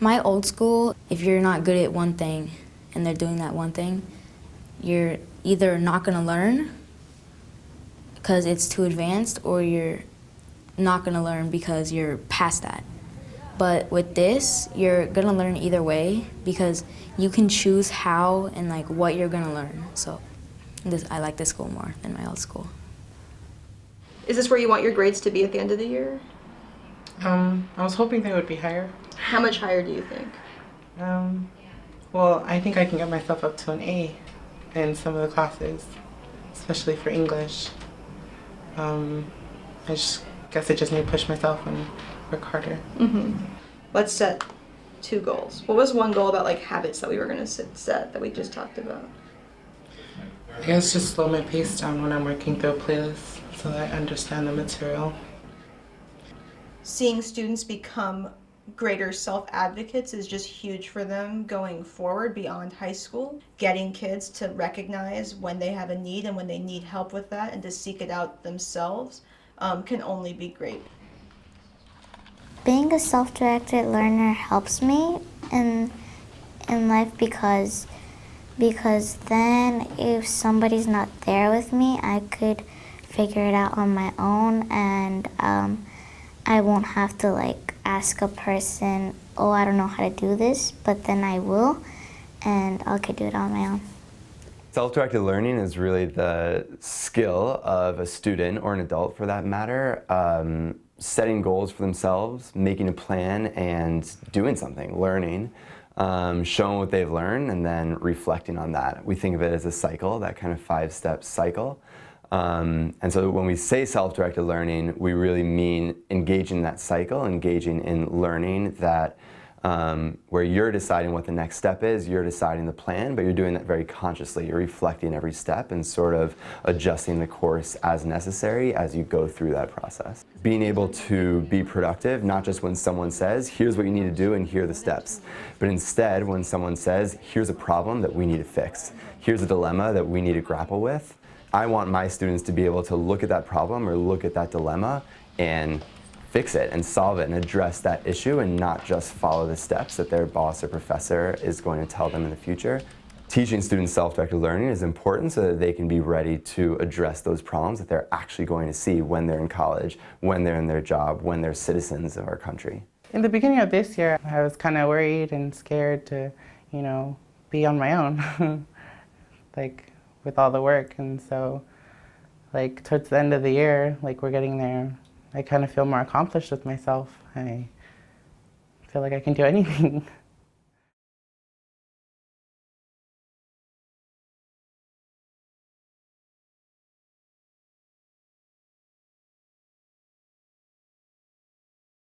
My old school, if you're not good at one thing and they're doing that one thing, you're either not going to learn because it's too advanced, or you're not going to learn because you're past that. But with this, you're going to learn either way because you can choose how and like what you're going to learn. So I like this school more than my old school. Is this where you want your grades to be at the end of the year? I was hoping they would be higher. How much higher do you think? Well, I think I can get myself up to an A in some of the classes, especially for English. I just guess I just need to push myself and work harder. Let's set 2 goals. What was one goal about like habits that we were going to set that we just talked about? I guess just slow my pace down when I'm working through a playlist so that I understand the material. Seeing students become greater self-advocates is just huge for them going forward beyond high school. Getting kids to recognize when they have a need and when they need help with that and to seek it out themselves can only be great. Being a self-directed learner helps me in life because then if somebody's not there with me, I could figure it out on my own, and I won't have to like ask a person, oh, I don't know how to do this, but then I will, and I could do it on my own. Self-directed learning is really the skill of a student, or an adult for that matter, setting goals for themselves, making a plan, and doing something, learning, showing what they've learned, and then reflecting on that. We think of it as a cycle, that kind of 5-step cycle. And so when we say self-directed learning, we really mean engaging in that cycle, engaging in learning that where you're deciding what the next step is, you're deciding the plan, but you're doing that very consciously. You're reflecting every step and sort of adjusting the course as necessary as you go through that process. Being able to be productive, not just when someone says, here's what you need to do and here are the steps, but instead when someone says, here's a problem that we need to fix, here's a dilemma that we need to grapple with. I want my students to be able to look at that problem or look at that dilemma and fix it and solve it and address that issue, and not just follow the steps that their boss or professor is going to tell them in the future. Teaching students self-directed learning is important so that they can be ready to address those problems that they're actually going to see when they're in college, when they're in their job, when they're citizens of our country. In the beginning of this year, I was kind of worried and scared to, be on my own, like with all the work. And so, like towards the end of the year, like we're getting there, I kind of feel more accomplished with myself. I feel like I can do anything.